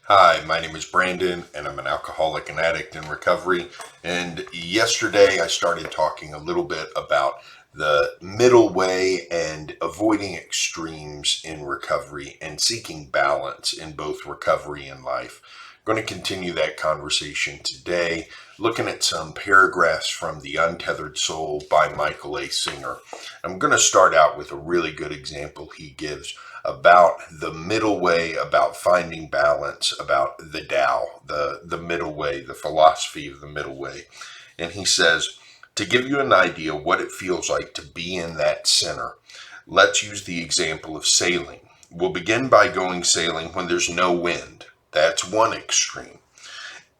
Hi, my name is Brandon, and I'm an alcoholic and addict in recovery. And yesterday I started talking a little bit about the middle way and avoiding extremes in recovery and seeking balance in both recovery and life. I'm going to continue that conversation today, looking at some paragraphs from The Untethered Soul by Michael A. Singer. I'm going to start out with a really good example he gives about the middle way, about finding balance, about the Tao, the middle way, the philosophy of the middle way. And he says, to give you an idea what it feels like to be in that center, let's use the example of sailing. We'll begin by going sailing when there's no wind. That's one extreme.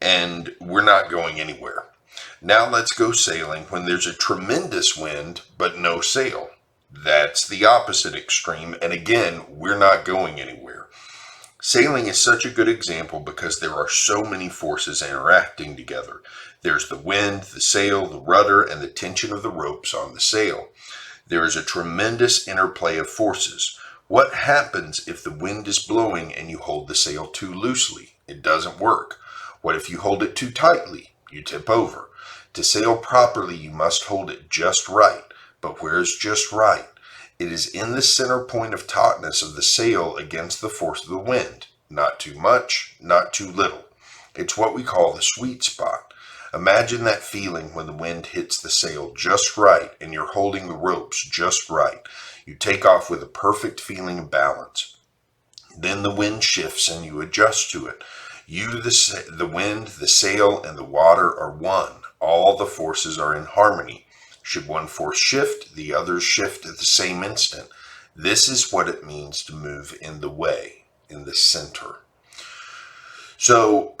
And we're not going anywhere. Now let's go sailing when there's a tremendous wind, but no sail. That's the opposite extreme, and again, we're not going anywhere. Sailing is such a good example because there are so many forces interacting together. There's the wind, the sail, the rudder, and the tension of the ropes on the sail. There is a tremendous interplay of forces. What happens if the wind is blowing and you hold the sail too loosely? It doesn't work. What if you hold it too tightly? You tip over. To sail properly, you must hold it just right. But where's just right? It is in the center point of tautness of the sail against the force of the wind. Not too much, not too little. It's what we call the sweet spot. Imagine that feeling when the wind hits the sail just right and you're holding the ropes just right. You take off with a perfect feeling of balance. Then the wind shifts and you adjust to it. You, the wind, the sail, and the water are one. All the forces are in harmony. Should one force shift, the others shift at the same instant. This is what it means to move in the way, in the center. So,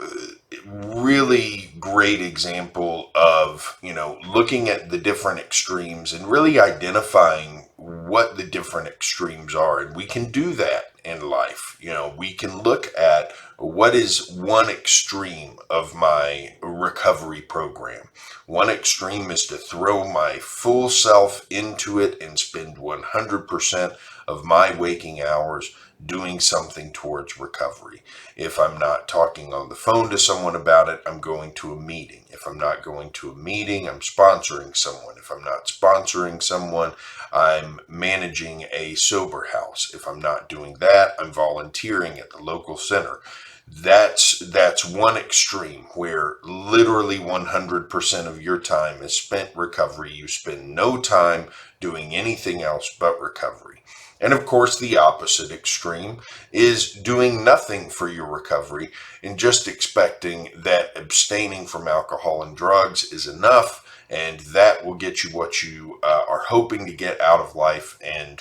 really great example of, looking at the different extremes and really identifying what the different extremes are. And we can do that in life. We can look at what is one extreme of my recovery program. One extreme is to throw my full self into it and spend 100% of my waking hours doing something towards recovery. If I'm not talking on the phone to someone about it, I'm going to a meeting. If I'm not going to a meeting, I'm sponsoring someone. If I'm not sponsoring someone, I'm managing a sober house. If I'm not doing that, I'm volunteering at the local center. That's one extreme where literally 100% of your time is spent recovery. You spend no time doing anything else but recovery. And of course, the opposite extreme is doing nothing for your recovery and just expecting that abstaining from alcohol and drugs is enough and that will get you what you are hoping to get out of life, and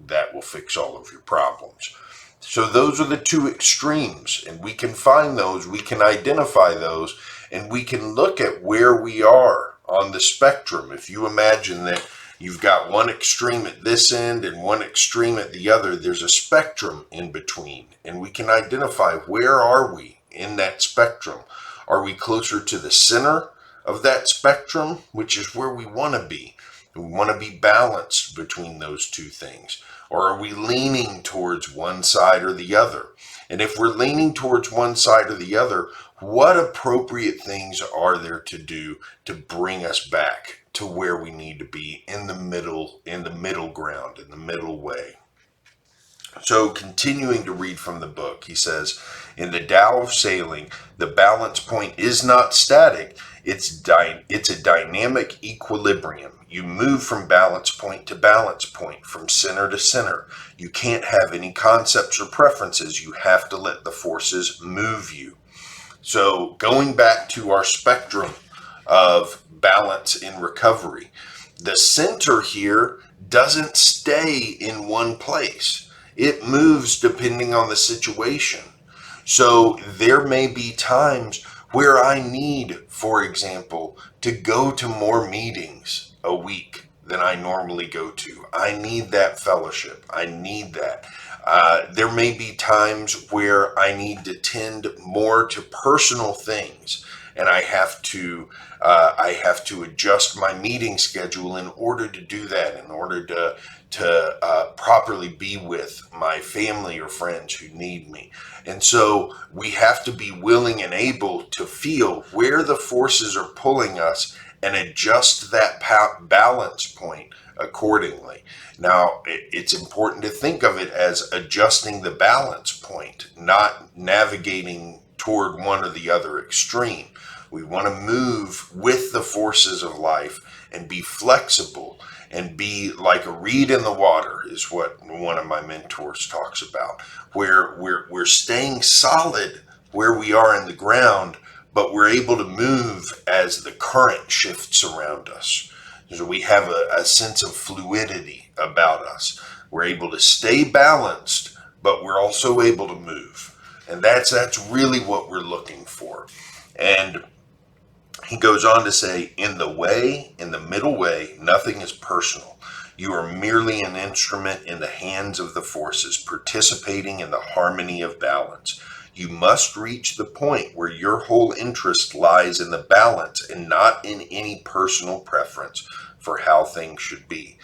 that will fix all of your problems. So those are the two extremes, and we can find those, we can identify those, and we can look at where we are on the spectrum. If you imagine that you've got one extreme at this end and one extreme at the other, there's a spectrum in between, and we can identify where are we in that spectrum. Are we closer to the center of that spectrum, which is where we want to be? We want to be balanced between those two things. Or are we leaning towards one side or the other? And if we're leaning towards one side or the other, what appropriate things are there to do to bring us back to where we need to be in the middle ground, in the middle way? So continuing to read from the book, he says, in the Tao of sailing, the balance point is not static. It's a dynamic equilibrium. You move from balance point to balance point, from center to center. You can't have any concepts or preferences. You have to let the forces move you. So going back to our spectrum of balance in recovery, the center here doesn't stay in one place. It moves depending on the situation. So there may be times where I need, for example, to go to more meetings a week than I normally go to. I need that fellowship. I need that. There may be times where I need to tend more to personal things, and I have to adjust my meeting schedule in order to do that, in order to properly be with my family or friends who need me. And so we have to be willing and able to feel where the forces are pulling us and adjust that balance point accordingly. Now, it's important to think of it as adjusting the balance point, not navigating toward one or the other extreme. We want to move with the forces of life and be flexible and be like a reed in the water, is what one of my mentors talks about, where we're staying solid where we are in the ground, but we're able to move as the current shifts around us. So we have a sense of fluidity about us. We're able to stay balanced, but we're also able to move. And that's really what we're looking for. And he goes on to say, in the middle way, nothing is personal. You are merely an instrument in the hands of the forces, participating in the harmony of balance. You must reach the point where your whole interest lies in the balance and not in any personal preference for how things should be.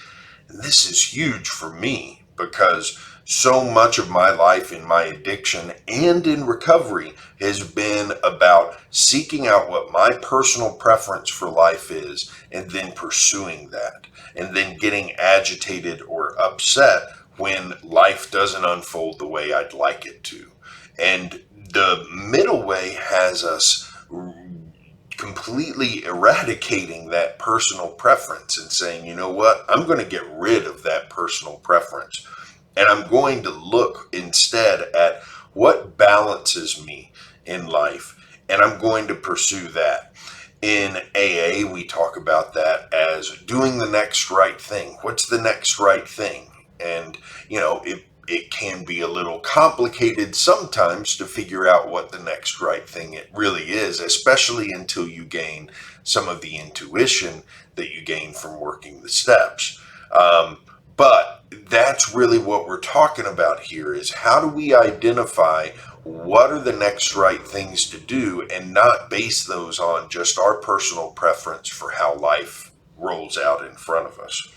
And this is huge for me, because so much of my life in my addiction and in recovery has been about seeking out what my personal preference for life is and then pursuing that, and then getting agitated or upset when life doesn't unfold the way I'd like it to. And the middle way has us completely eradicating that personal preference and saying, you know what, I'm going to get rid of that personal preference. And I'm going to look instead at what balances me in life, and I'm going to pursue that. In AA, we talk about that as doing the next right thing. What's the next right thing? And, it can be a little complicated sometimes to figure out what the next right thing it really is, especially until you gain some of the intuition that you gain from working the steps. But that's really what we're talking about here, is how do we identify what are the next right things to do and not base those on just our personal preference for how life rolls out in front of us.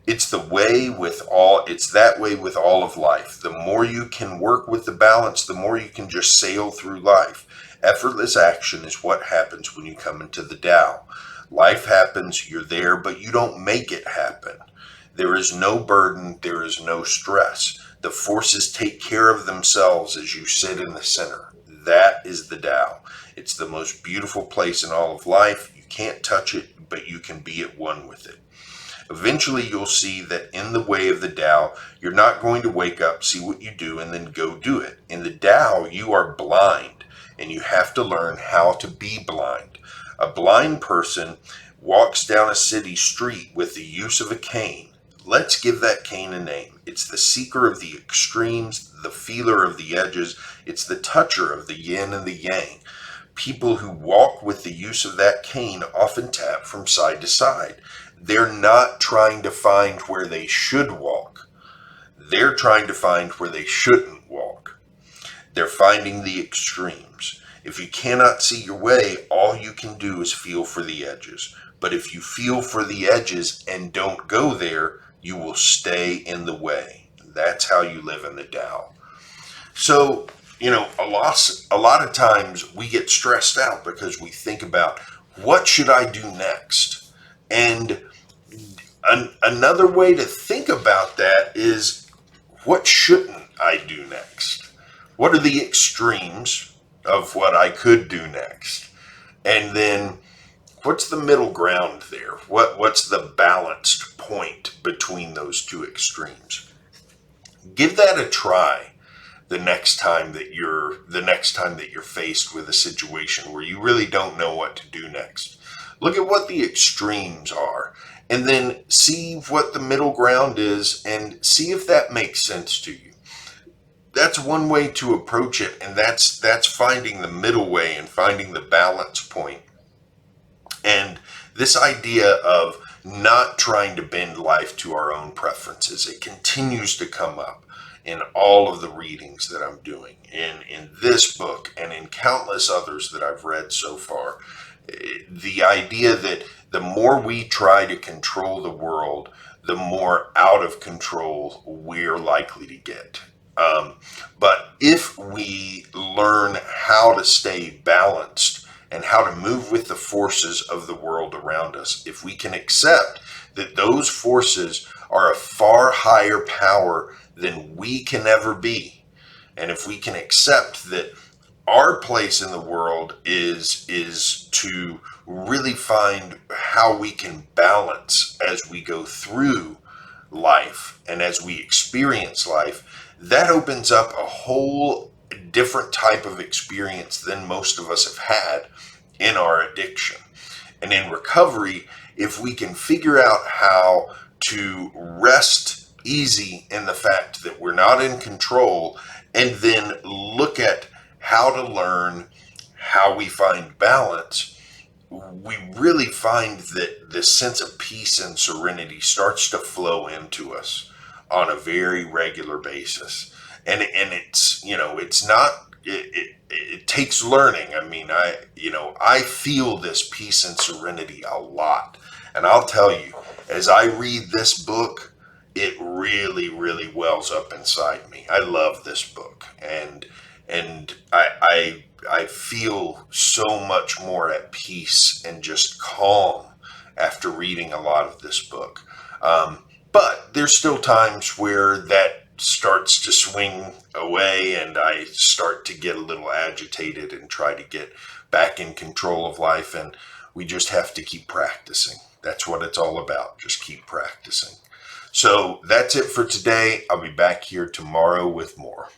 It's that way with all of life. The more you can work with the balance, the more you can just sail through life. Effortless action is what happens when you come into the Tao. Life happens, you're there, but you don't make it happen. There is no burden, there is no stress. The forces take care of themselves as you sit in the center. That is the Tao. It's the most beautiful place in all of life. You can't touch it, but you can be at one with it. Eventually, you'll see that in the way of the Tao, you're not going to wake up, see what you do, and then go do it. In the Tao, you are blind, and you have to learn how to be blind. A blind person walks down a city street with the use of a cane. Let's give that cane a name. It's the seeker of the extremes, the feeler of the edges. It's the toucher of the yin and the yang. People who walk with the use of that cane often tap from side to side. They're not trying to find where they should walk. They're trying to find where they shouldn't walk. They're finding the extremes. If you cannot see your way, all you can do is feel for the edges. But if you feel for the edges and don't go there, you will stay in the way. That's how you live in the Tao. So, a lot of times we get stressed out because we think about, what should I do next? And another way to think about that is, what shouldn't I do next? What are the extremes of what I could do next? And then what's the middle ground there? What's the balanced point between those two extremes? Give that a try the next time that you're faced with a situation where you really don't know what to do next. Look at what the extremes are, and then see what the middle ground is, and see if that makes sense to you. That's one way to approach it, and that's finding the middle way and finding the balance point. And this idea of not trying to bend life to our own preferences, it continues to come up in all of the readings that I'm doing, in this book and in countless others that I've read so far. The idea that the more we try to control the world, the more out of control we're likely to get. But if we learn how to stay balanced and how to move with the forces of the world around us, if we can accept that those forces are a far higher power than we can ever be, and if we can accept that our place in the world is to really find how we can balance as we go through life and as we experience life, that opens up a whole different type of experience than most of us have had in our addiction. And in recovery, if we can figure out how to rest easy in the fact that we're not in control, and then look at how to learn how we find balance, we really find that this sense of peace and serenity starts to flow into us on a very regular basis. And it's, it's not, it takes learning. I mean, I feel this peace and serenity a lot. And I'll tell you, as I read this book, it really, really wells up inside me. I love this book, and I feel so much more at peace and just calm after reading a lot of this book. But there's still times where that starts to swing away, and I start to get a little agitated and try to get back in control of life. And we just have to keep practicing. That's what it's all about. Just keep practicing. So that's it for today. I'll be back here tomorrow with more.